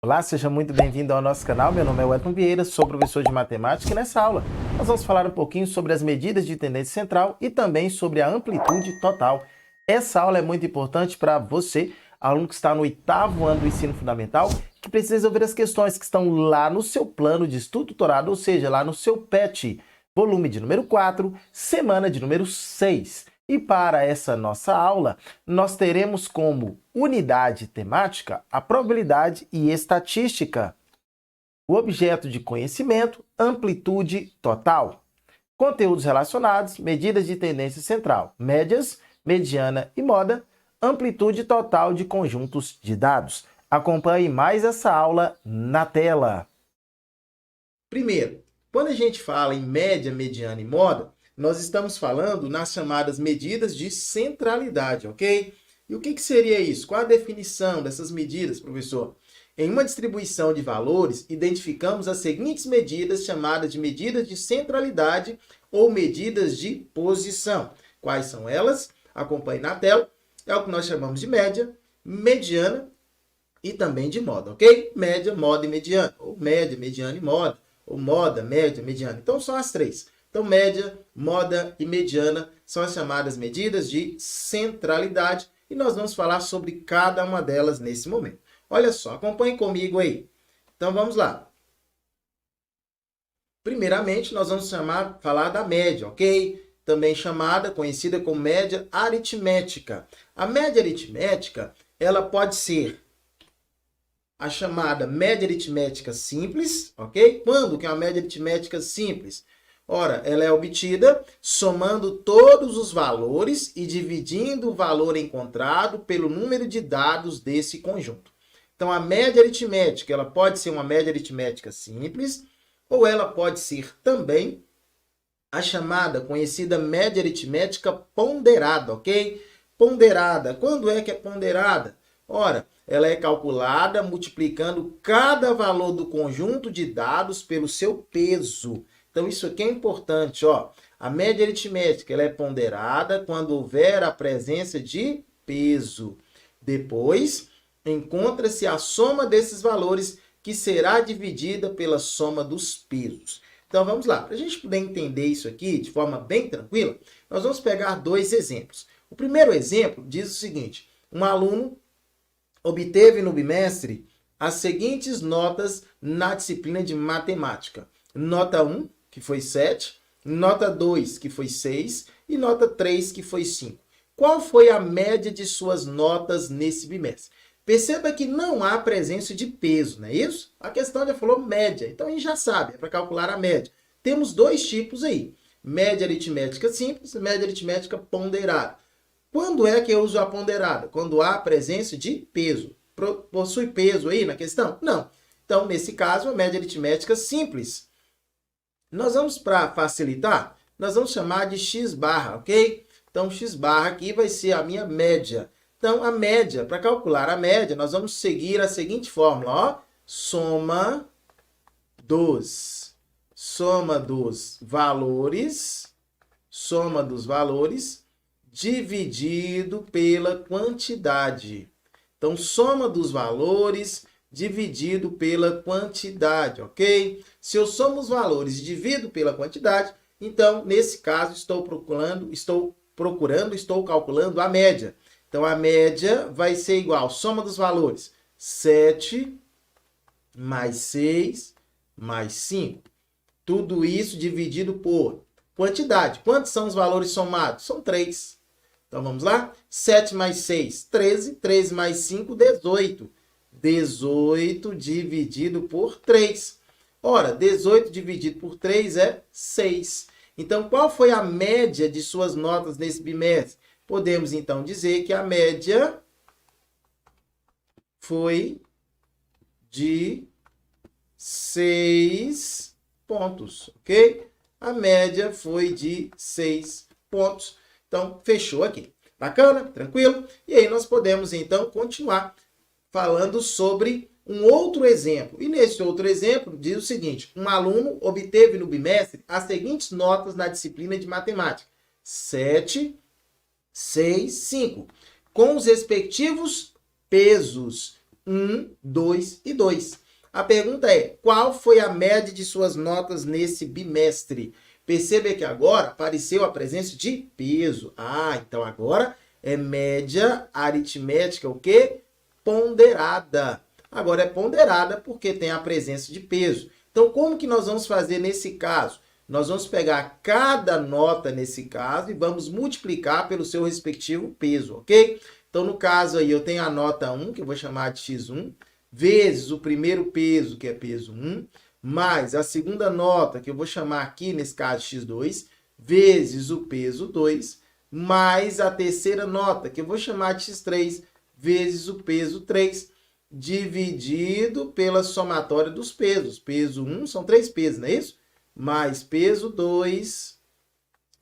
Olá, seja muito bem-vindo ao nosso canal. Meu nome é Wellington Vieira, sou professor de matemática e nessa aula nós vamos falar um pouquinho sobre as medidas de tendência central e também sobre a amplitude total. Essa aula é muito importante para você, aluno que está no 8º ano do ensino fundamental, que precisa resolver as questões que estão lá no seu plano de estudo tutorado, ou seja, lá no seu PET, volume de número 4, semana de número 6. E para essa nossa aula, nós teremos como unidade temática a probabilidade e estatística. O objeto de conhecimento, amplitude total. Conteúdos relacionados, medidas de tendência central, médias, mediana e moda, amplitude total de conjuntos de dados. Acompanhe mais essa aula na tela. Primeiro, quando a gente fala em média, mediana e moda, nós estamos falando nas chamadas medidas de centralidade, ok? E o que seria isso? Qual a definição dessas medidas, professor? Em uma distribuição de valores, identificamos as seguintes medidas chamadas de medidas de centralidade ou medidas de posição. Quais são elas? Acompanhe na tela. É o que nós chamamos de média, mediana e também de moda, ok? Média, moda e mediana. Ou média, mediana e moda. Ou moda, média, mediana. Então, são as três. Então, média, moda e mediana são as chamadas medidas de centralidade e nós vamos falar sobre cada uma delas nesse momento. Olha só, acompanhe comigo aí. Então, vamos lá. Primeiramente, nós vamos falar da média, ok? Também conhecida como média aritmética. A média aritmética, ela pode ser a chamada média aritmética simples, ok? Quando que é uma média aritmética simples? Ora, ela é obtida somando todos os valores e dividindo o valor encontrado pelo número de dados desse conjunto. Então, a média aritmética, ela pode ser uma média aritmética simples, ou ela pode ser também a chamada, conhecida média aritmética ponderada, ok? Ponderada. Quando é que é ponderada? Ora, ela é calculada multiplicando cada valor do conjunto de dados pelo seu peso. Então, isso aqui é importante, ó. A média aritmética ela é ponderada quando houver a presença de peso. Depois, encontra-se a soma desses valores, que será dividida pela soma dos pesos. Então, vamos lá. Para a gente poder entender isso aqui de forma bem tranquila, nós vamos pegar dois exemplos. O primeiro exemplo diz o seguinte: um aluno obteve no bimestre as seguintes notas na disciplina de matemática. Nota 1, que foi 7, nota 2, que foi 6, e nota 3, que foi 5. Qual foi a média de suas notas nesse bimestre? Perceba que não há presença de peso, não é isso? A questão já falou média, então a gente já sabe, é para calcular a média. Temos dois tipos aí, média aritmética simples e média aritmética ponderada. Quando é que eu uso a ponderada? Quando há presença de peso. Possui peso aí na questão? Não. Então, nesse caso, a média aritmética simples. Nós vamos, para facilitar, nós vamos chamar de x barra, ok? Então, x barra aqui vai ser a minha média. Então, a média, para calcular a média, nós vamos seguir a seguinte fórmula, ó. Soma dos valores dividido pela quantidade. Então, soma dos valores dividido pela quantidade, ok? Se eu somo os valores e divido pela quantidade, então, nesse caso, estou calculando a média. Então, a média vai ser igual, soma dos valores, 7 mais 6 mais 5. Tudo isso dividido por quantidade. Quantos são os valores somados? São 3. Então, vamos lá? 7 mais 6, 13. 13 mais 5, 18. 18 dividido por 3. Ora, 18 dividido por 3 é 6. Então, qual foi a média de suas notas nesse bimestre? Podemos, então, dizer que a média foi de 6 pontos, ok? A média foi de 6 pontos. Então, fechou aqui. Bacana? Tranquilo? E aí nós podemos, então, continuar falando sobre um outro exemplo. E nesse outro exemplo, diz o seguinte: um aluno obteve no bimestre as seguintes notas na disciplina de matemática: 7, 6, 5, com os respectivos pesos. 1, 2 e 2. A pergunta é, qual foi a média de suas notas nesse bimestre? Perceba que agora apareceu a presença de peso. Então agora é média aritmética, o quê? Ponderada. Agora é ponderada porque tem a presença de peso. Então, como que nós vamos fazer nesse caso? Nós vamos pegar cada nota nesse caso e vamos multiplicar pelo seu respectivo peso, ok? Então, no caso aí, eu tenho a nota 1, que eu vou chamar de x1, vezes o primeiro peso, que é peso 1, mais a segunda nota, que eu vou chamar aqui, nesse caso, x2, vezes o peso 2, mais a terceira nota, que eu vou chamar de x3, vezes o peso 3, dividido pela somatória dos pesos. Peso 1 são 3 pesos, não é isso? Mais peso 2,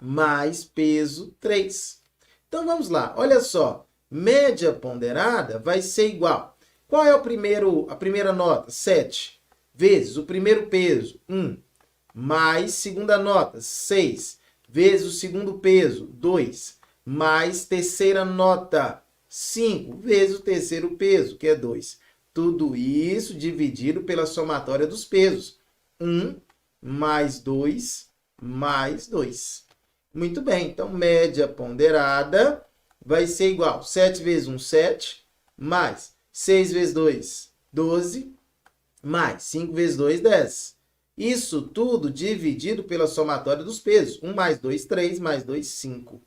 mais peso 3. Então, vamos lá. Olha só. Média ponderada vai ser igual. Qual é a primeira nota? 7. Vezes o primeiro peso, 1. Mais segunda nota, 6. Vezes o segundo peso, 2. Mais terceira nota, 5. Vezes o terceiro peso, que é 2. Tudo isso dividido pela somatória dos pesos. 1 mais 2 mais 2. Muito bem, então média ponderada vai ser igual. 7 vezes 1, 7, mais 6 vezes 2, 12, mais 5 vezes 2, 10. Isso tudo dividido pela somatória dos pesos. 1 mais 2, 3, mais 2, 5.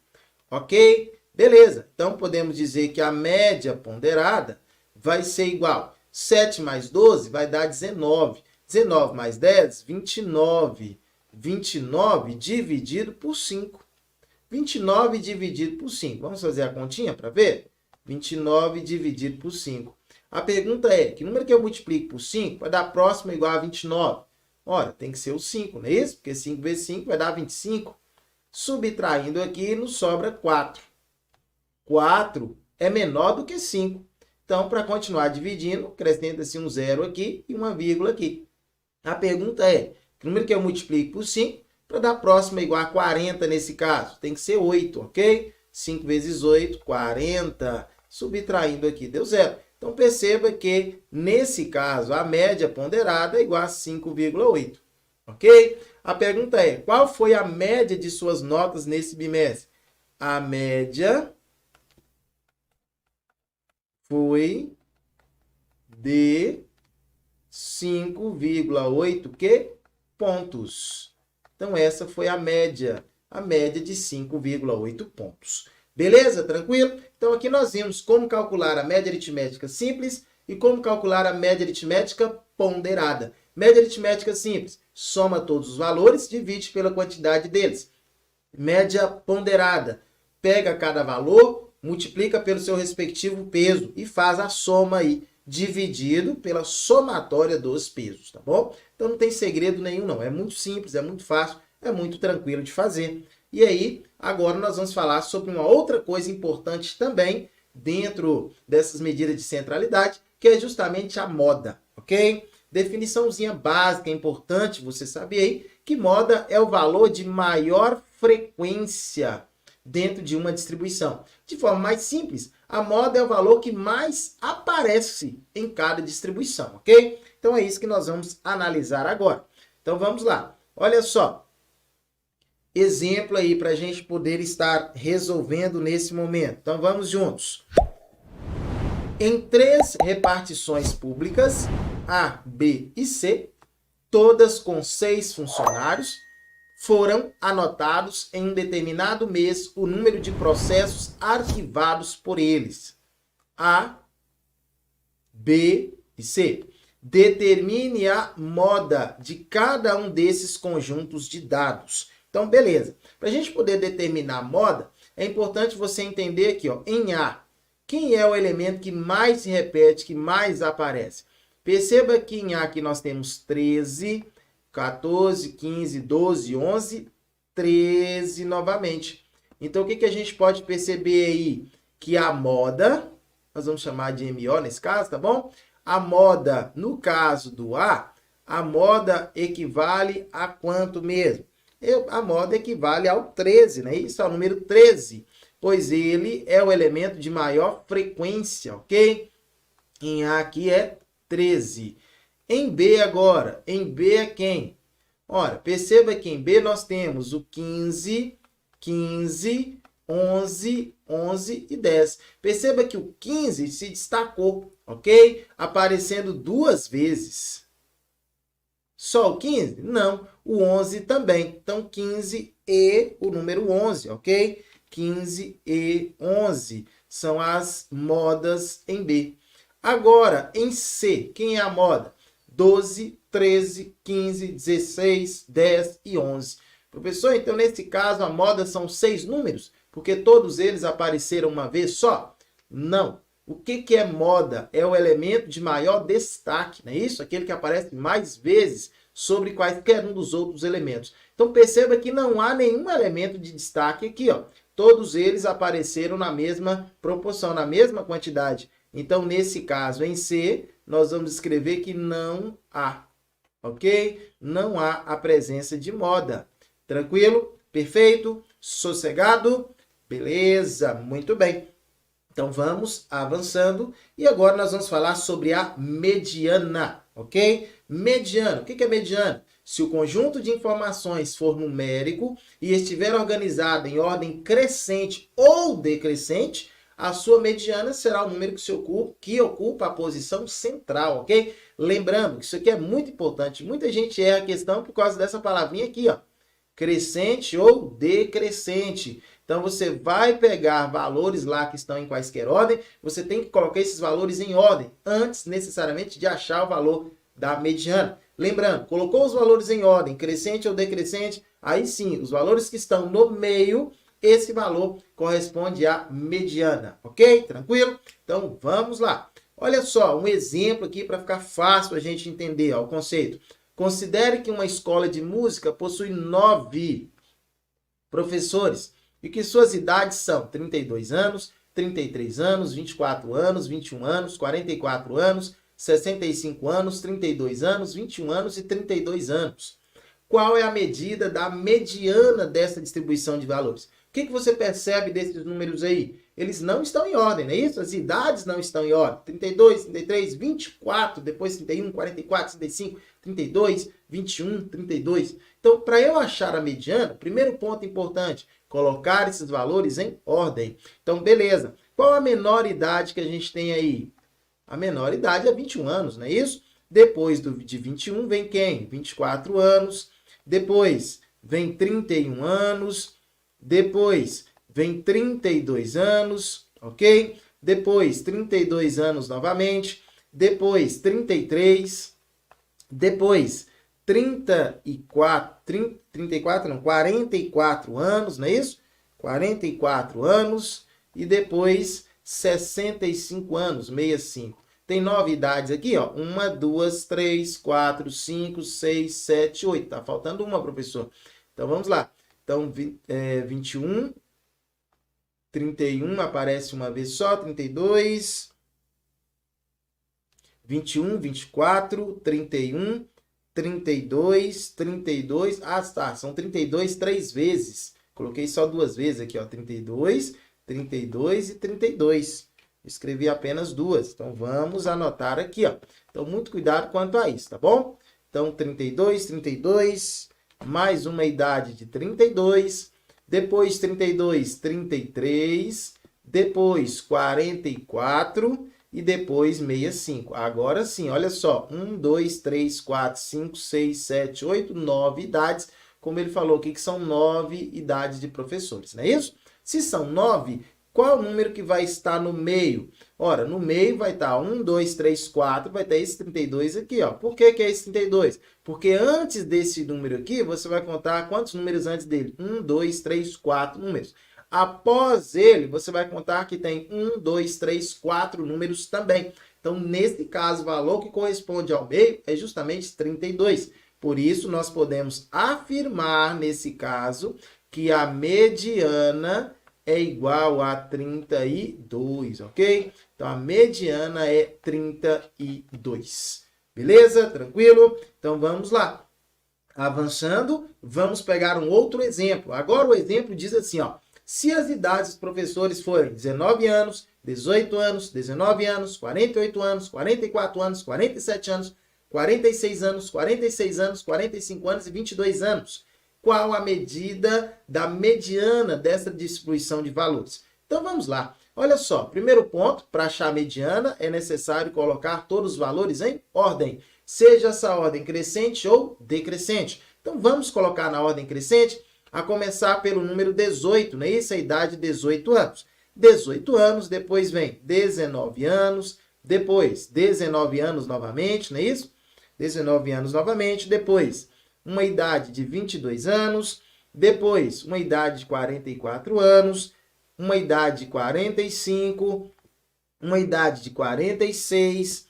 Ok? Beleza. Então, podemos dizer que a média ponderada vai ser igual. 7 mais 12 vai dar 19. 19 mais 10, 29. 29 dividido por 5. 29 dividido por 5. Vamos fazer a continha para ver? 29 dividido por 5. A pergunta é, que número que eu multiplico por 5 vai dar próximo igual a 29? Ora, tem que ser o 5, não é isso? Porque 5 vezes 5 vai dar 25. Subtraindo aqui, nos sobra 4. 4 é menor do que 5. Então, para continuar dividindo, acrescenta-se um zero aqui e uma vírgula aqui. A pergunta é, que número que eu multiplico por 5 para dar próximo igual a 40 nesse caso? Tem que ser 8, ok? 5 vezes 8, 40. Subtraindo aqui, deu zero. Então, perceba que, nesse caso, a média ponderada é igual a 5,8. Ok? A pergunta é, qual foi a média de suas notas nesse bimestre? A média foi de 5,8 pontos. Então, essa foi a média de 5,8 pontos. Beleza? Tranquilo? Então, aqui nós vimos como calcular a média aritmética simples e como calcular a média aritmética ponderada. Média aritmética simples, soma todos os valores, divide pela quantidade deles. Média ponderada, pega cada valor, multiplica pelo seu respectivo peso e faz a soma aí, dividido pela somatória dos pesos, tá bom? Então não tem segredo nenhum não, é muito simples, é muito fácil, é muito tranquilo de fazer. E aí, agora nós vamos falar sobre uma outra coisa importante também dentro dessas medidas de centralidade, que é justamente a moda, ok? Definiçãozinha básica, é importante você saber aí que moda é o valor de maior frequência dentro de uma distribuição. De forma mais simples, a moda é o valor que mais aparece em cada distribuição, ok? Então é isso que nós vamos analisar agora. Então vamos lá. Olha só. Exemplo aí para a gente poder estar resolvendo nesse momento. Então vamos juntos. Em 3 repartições públicas, A, B e C, todas com 6 funcionários, foram anotados em um determinado mês o número de processos arquivados por eles. A, B e C. Determine a moda de cada um desses conjuntos de dados. Então, beleza. Para a gente poder determinar a moda, é importante você entender aqui, ó, em A, quem é o elemento que mais se repete, que mais aparece? Perceba que em A aqui nós temos 13, 14, 15, 12, 11, 13 novamente. Então, o que a gente pode perceber aí? Que a moda, nós vamos chamar de MO nesse caso, tá bom? A moda, no caso do A, a moda equivale a quanto mesmo? A moda equivale ao 13, né? Isso é o número 13, pois ele é o elemento de maior frequência, ok? Em A aqui é 13. Em B agora, em B é quem? Ora, perceba que em B nós temos o 15, 15, 11, 11 e 10. Perceba que o 15 se destacou, ok? Aparecendo duas vezes. Só o 15? Não. O 11 também. Então, 15 e o número 11, ok? 15 e 11 são as modas em B. Agora, em C, quem é a moda? 12, 13, 15, 16, 10 e 11. Professor, então nesse caso a moda são 6 números? Porque todos eles apareceram uma vez só? Não. O que é moda? É o elemento de maior destaque, não é isso? Aquele que aparece mais vezes sobre quaisquer um dos outros elementos. Então perceba que não há nenhum elemento de destaque aqui, ó. Todos eles apareceram na mesma proporção, na mesma quantidade. Então, nesse caso, em C, nós vamos escrever que não há, ok? Não há a presença de moda. Tranquilo? Perfeito? Sossegado? Beleza, muito bem. Então, vamos avançando. E agora nós vamos falar sobre a mediana, ok? Mediana. O que é mediana? Se o conjunto de informações for numérico e estiver organizado em ordem crescente ou decrescente, a sua mediana será o número que ocupa a posição central, ok? Lembrando que isso aqui é muito importante. Muita gente erra a questão por causa dessa palavrinha aqui, ó. Crescente ou decrescente. Então, você vai pegar valores lá que estão em quaisquer ordem, você tem que colocar esses valores em ordem, antes necessariamente de achar o valor da mediana. Lembrando, colocou os valores em ordem, crescente ou decrescente, aí sim, os valores que estão no meio, esse valor corresponde à mediana, ok? Tranquilo? Então, vamos lá. Olha só, um exemplo aqui para ficar fácil a gente entender ó, o conceito. Considere que uma escola de música possui 9 professores e que suas idades são 32 anos, 33 anos, 24 anos, 21 anos, 44 anos, 65 anos, 32 anos, 21 anos e 32 anos. Qual é a medida da mediana dessa distribuição de valores? O que você percebe desses números aí? Eles não estão em ordem, não é isso? As idades não estão em ordem. 32, 33, 24, depois 31, 44, 35, 32, 21, 32. Então, para eu achar a mediana, primeiro ponto importante, colocar esses valores em ordem. Então, beleza. Qual a menor idade que a gente tem aí? A menor idade é 21 anos, não é isso? Depois de 21 vem quem? 24 anos. Depois vem 31 anos. Depois vem 32 anos, ok? Depois 32 anos novamente. Depois 33. Depois 44 anos, não é isso? 44 anos. E depois 65 anos, 65. Tem 9 idades aqui, ó. 1, 2, 3, 4, 5, 6, 7, 8. Tá faltando uma, professor. Então, vamos lá. Então, 21, 31 aparece uma vez só, 32, 21, 24, 31, 32, 32. Ah, tá, são 32 3 vezes. Coloquei só 2 vezes aqui, ó, 32, 32 e 32. Escrevi apenas 2. Então, vamos anotar aqui, ó. Então, muito cuidado quanto a isso, tá bom? Então, 32, 32, mais uma idade de 32, depois 32, 33, depois 44 e depois 65. Agora sim, olha só, 1, 2, 3, 4, 5, 6, 7, 8, 9 idades. Como ele falou aqui, que são 9 idades de professores, não é isso? Se são 9, qual o número que vai estar no meio? Ora, no meio vai estar 1, 2, 3, 4, vai ter esse 32 aqui, ó. Por que é esse 32? Porque antes desse número aqui, você vai contar quantos números antes dele? 1, 2, 3, 4 números. Após ele, você vai contar que tem 1, 2, 3, 4 números também. Então, nesse caso, o valor que corresponde ao meio é justamente 32. Por isso, nós podemos afirmar, nesse caso, que a mediana é igual a 32, ok? Então, a mediana é 32. Beleza? Tranquilo? Então, vamos lá. Avançando, vamos pegar um outro exemplo. Agora, o exemplo diz assim, ó. Se as idades dos professores forem 19 anos, 18 anos, 19 anos, 48 anos, 44 anos, 47 anos, 46 anos, 46 anos, 45 anos e 22 anos. Qual a medida da mediana dessa distribuição de valores? Então vamos lá. Olha só, primeiro ponto, para achar a mediana é necessário colocar todos os valores em ordem, seja essa ordem crescente ou decrescente. Então vamos colocar na ordem crescente, a começar pelo número 18, não é isso? A idade de 18 anos. 18 anos, depois vem 19 anos, depois 19 anos novamente, não é isso? 19 anos novamente, depois uma idade de 22 anos, depois uma idade de 44 anos, uma idade de 45, uma idade de 46,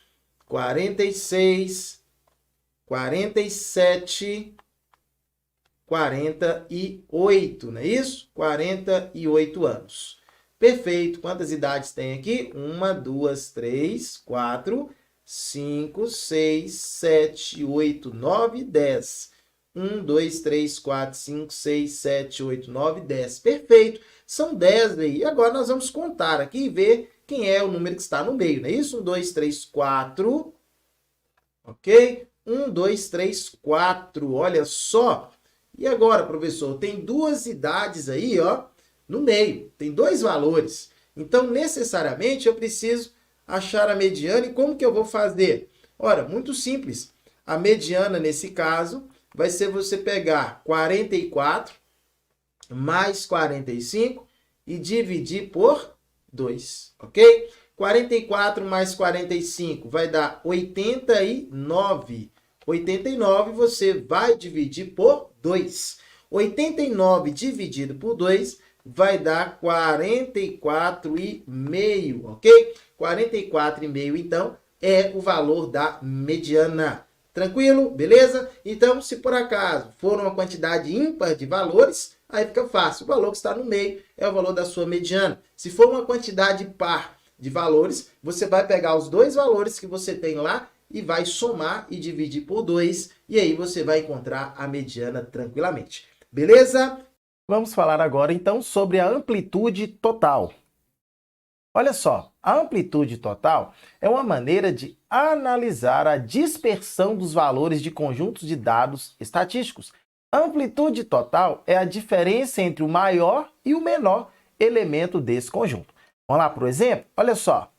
47, 48, não é isso? 48 anos. Perfeito. Quantas idades tem aqui? 1, 2, 3, 4, 5, 6, 7, 8, 9, 10. 1, 2, 3, 4, 5, 6, 7, 8, 9, 10. Perfeito. São 10 aí. Agora nós vamos contar aqui e ver quem é o número que está no meio, não é isso? 1, 2, 3, 4. Ok? 1, 2, 3, 4. Olha só. E agora, professor, tem duas idades aí, ó, no meio. Tem dois valores. Então, necessariamente, eu preciso achar a mediana. E como que eu vou fazer? Ora, muito simples. A mediana, nesse caso, vai ser você pegar 44 mais 45 e dividir por 2, ok? 44 mais 45 vai dar 89. 89 você vai dividir por 2. 89 dividido por 2 vai dar 44,5, ok? 44,5, então, é o valor da mediana. Tranquilo? Beleza? Então, se por acaso for uma quantidade ímpar de valores, aí fica fácil. O valor que está no meio é o valor da sua mediana. Se for uma quantidade par de valores, você vai pegar os dois valores que você tem lá e vai somar e dividir por 2, e aí você vai encontrar a mediana tranquilamente. Beleza? Vamos falar agora, então, sobre a amplitude total. Olha só, a amplitude total é uma maneira de analisar a dispersão dos valores de conjuntos de dados estatísticos. A amplitude total é a diferença entre o maior e o menor elemento desse conjunto. Vamos lá para o exemplo? Olha só.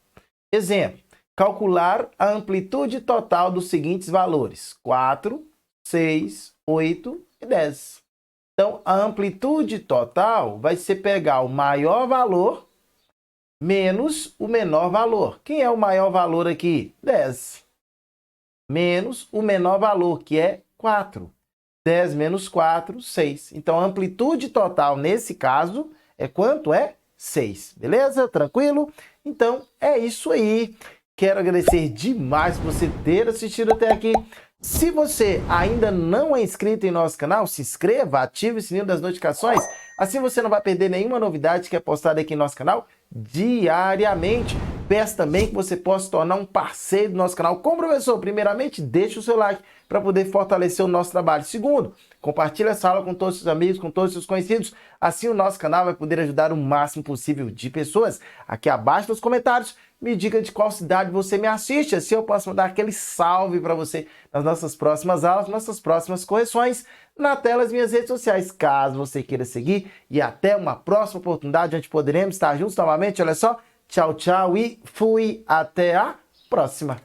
Exemplo. Calcular a amplitude total dos seguintes valores: 4, 6, 8 e 10. Então, a amplitude total vai ser pegar o maior valor menos o menor valor. Quem é o maior valor aqui? 10. Menos o menor valor, que é 4. 10 menos 4, 6. Então, a amplitude total, nesse caso, é quanto? É 6. Beleza? Tranquilo? Então, é isso aí. Quero agradecer demais por você ter assistido até aqui. Se você ainda não é inscrito em nosso canal, se inscreva, ative o sininho das notificações. Assim você não vai perder nenhuma novidade que é postada aqui em nosso canal diariamente. Peço também que você possa se tornar um parceiro do nosso canal. Como professor, primeiramente, deixe o seu like para poder fortalecer o nosso trabalho. Segundo, compartilhe essa aula com todos os seus amigos, com todos os seus conhecidos. Assim o nosso canal vai poder ajudar o máximo possível de pessoas. Aqui abaixo nos comentários, me diga de qual cidade você me assiste, assim eu posso mandar aquele salve para você nas nossas próximas aulas, nossas próximas correções, na tela das minhas redes sociais, caso você queira seguir. E até uma próxima oportunidade, onde poderemos estar juntos novamente. Olha só, tchau, tchau e fui, até a próxima!